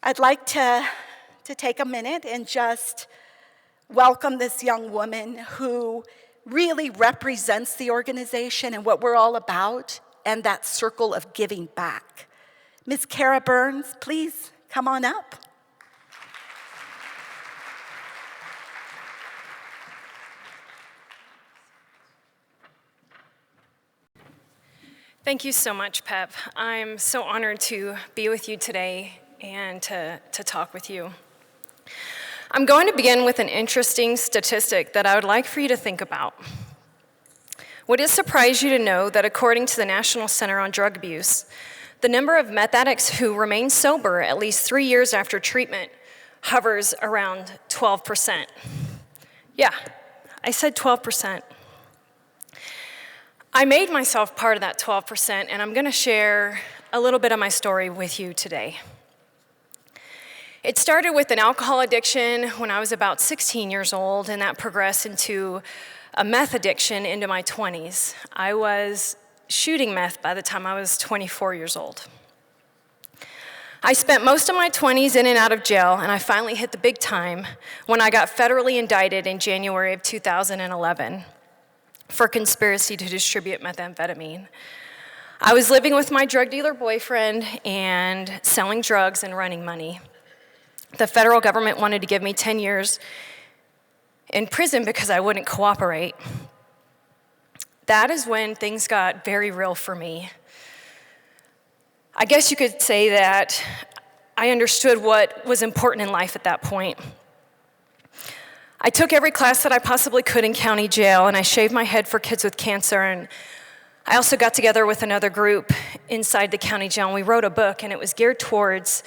I'd like to take a minute and just welcome this young woman who really represents the organization and what we're all about and that circle of giving back. Ms. Kara Burns, please come on up. Thank you so much, Pep. I'm so honored to be with you today and to talk with you. I'm going to begin with an interesting statistic that I would like for you to think about. Would it surprise you to know that according to the National Center on Drug Abuse, the number of meth addicts who remain sober at least 3 years after treatment hovers around 12%? Yeah, I said 12%. I made myself part of that 12%, and I'm going to share a little bit of my story with you today. It started with an alcohol addiction when I was about 16 years old, and that progressed into a meth addiction into my 20s. I was shooting meth by the time I was 24 years old. I spent most of my 20s in and out of jail, and I finally hit the big time when I got federally indicted in January of 2011. For conspiracy to distribute methamphetamine. I was living with my drug dealer boyfriend and selling drugs and running money. The federal government wanted to give me 10 years in prison because I wouldn't cooperate. That is when things got very real for me. I guess you could say that I understood what was important in life at that point. I took every class that I possibly could in county jail, and I shaved my head for kids with cancer, and I also got together with another group inside the county jail, and we wrote a book, and it was geared towards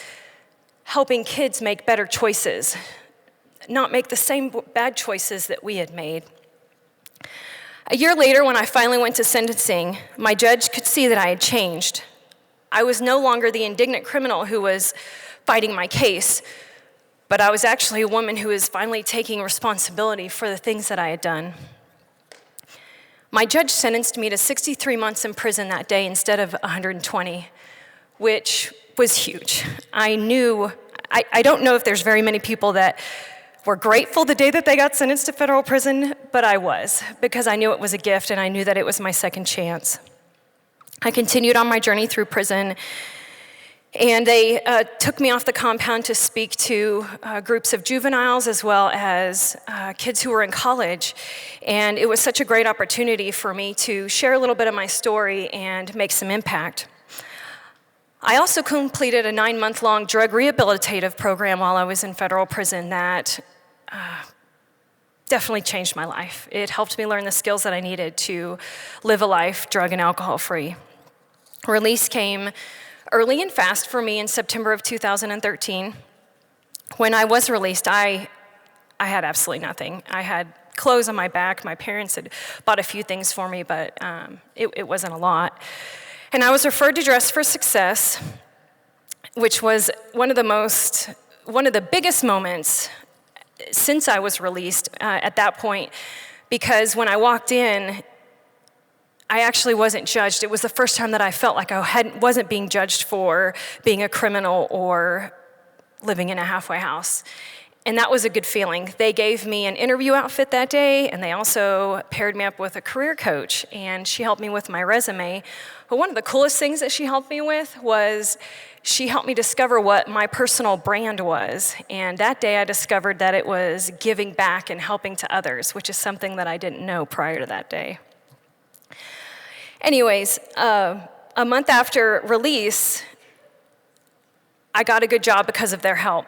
helping kids make better choices, not make the same bad choices that we had made. A year later, when I finally went to sentencing, my judge could see that I had changed. I was no longer the indignant criminal who was fighting my case, but I was actually a woman who was finally taking responsibility for the things that I had done. My judge sentenced me to 63 months in prison that day instead of 120, which was huge. I don't know if there's very many people that were grateful the day that they got sentenced to federal prison, but I was, because I knew it was a gift and I knew that it was my second chance. I continued on my journey through prison, and they took me off the compound to speak to groups of juveniles as well as kids who were in college. And it was such a great opportunity for me to share a little bit of my story and make some impact. I also completed a 9-month-long drug rehabilitative program while I was in federal prison that definitely changed my life. It helped me learn the skills that I needed to live a life drug and alcohol free. Release came early and fast for me in September of 2013. When I was released, I had absolutely nothing. I had clothes on my back. My parents had bought a few things for me, but it wasn't a lot. And I was referred to Dress for Success, which was one of the biggest moments since I was released at that point, because when I walked in, I actually wasn't judged. It was the first time that I felt like I wasn't being judged for being a criminal or living in a halfway house. And that was a good feeling. They gave me an interview outfit that day, and they also paired me up with a career coach, and she helped me with my resume. But one of the coolest things that she helped me with was she helped me discover what my personal brand was. And that day I discovered that it was giving back and helping to others, which is something that I didn't know prior to that day. Anyways, a month after release, I got a good job because of their help.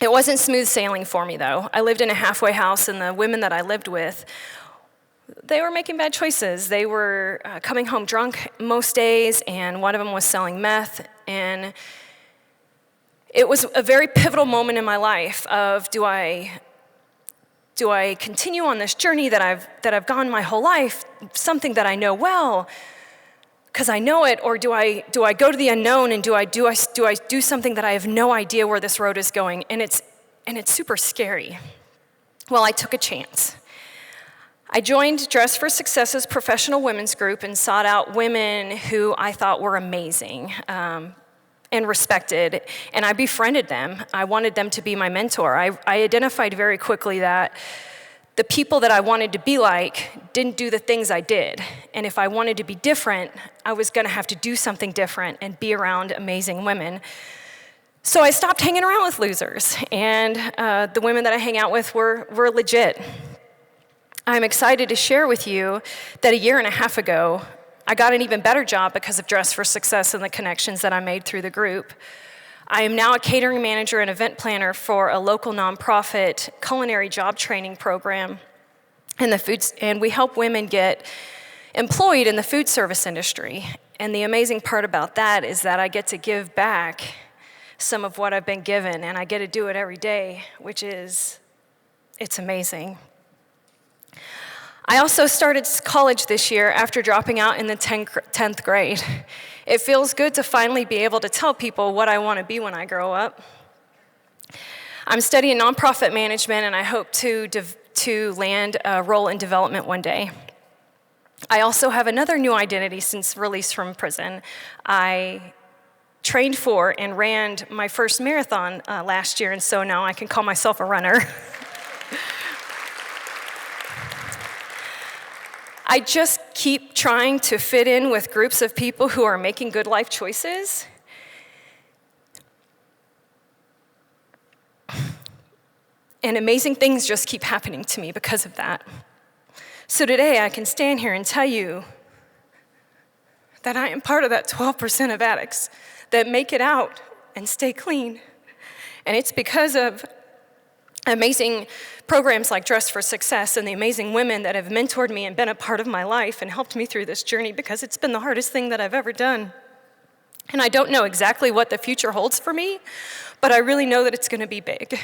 It wasn't smooth sailing for me, though. I lived in a halfway house, and the women that I lived with, they were making bad choices. They were coming home drunk most days, and one of them was selling meth. And it was a very pivotal moment in my life of, do I continue on this journey that I've gone my whole life, something that I know well, because I know it, or do I go to the unknown, and do I do something that I have no idea where this road is going, and it's super scary. Well, I took a chance. I joined Dress for Success's professional women's group and sought out women who I thought were amazing. And and respected, and I befriended them. I wanted them to be my mentor. I identified very quickly that the people that I wanted to be like didn't do the things I did. And if I wanted to be different, I was gonna have to do something different and be around amazing women. So I stopped hanging around with losers, and the women that I hang out with were legit. I'm excited to share with you that a year and a half ago, I got an even better job because of Dress for Success and the connections that I made through the group. I am now a catering manager and event planner for a local nonprofit culinary job training program and we help women get employed in the food service industry. And the amazing part about that is that I get to give back some of what I've been given, and I get to do it every day, it's amazing. I also started college this year after dropping out in the 10th grade. It feels good to finally be able to tell people what I want to be when I grow up. I'm studying nonprofit management, and I hope to land a role in development one day. I also have another new identity since release from prison. I trained for and ran my first marathon last year, and so now I can call myself a runner. I just keep trying to fit in with groups of people who are making good life choices. And amazing things just keep happening to me because of that. So today I can stand here and tell you that I am part of that 12% of addicts that make it out and stay clean. And it's because of amazing programs like Dress for Success and the amazing women that have mentored me and been a part of my life and helped me through this journey, because it's been the hardest thing that I've ever done. And I don't know exactly what the future holds for me, but I really know that it's going to be big.